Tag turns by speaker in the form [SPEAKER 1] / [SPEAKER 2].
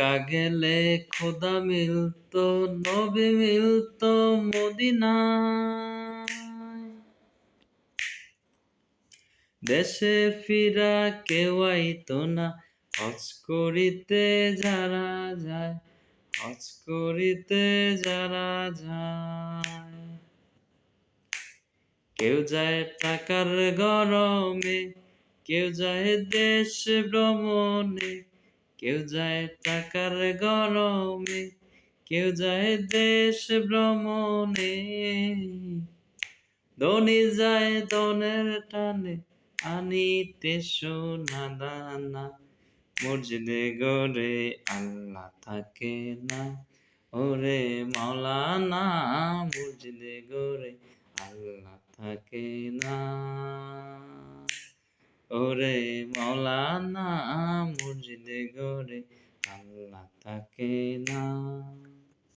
[SPEAKER 1] মক্কা গেলে খোদা মিলতো, নবী মিলতো মদিনায়। দেশে ফিরা কেউ আইতো না, হজ করিতে যারা যায়, হজ করিতে যারা যায়। কেউ যায় টাকার গরমে, কেউ যায় দেশ ভ্রমণে, কেউ যায় টাকার গরমে, কেউ যায় দেশ ভ্রমণে। ধনী যায় ধনের টানে, আনিতে সোনা দানা। মসজিদে ঘরে আল্লাহ থাকে না, ওরে মাওলানা। মসজিদে ঘরে আল্লাহ থাকে না, ওরে মাওলানা। মসজিদে ঘরে আল্লাহ থাকে না।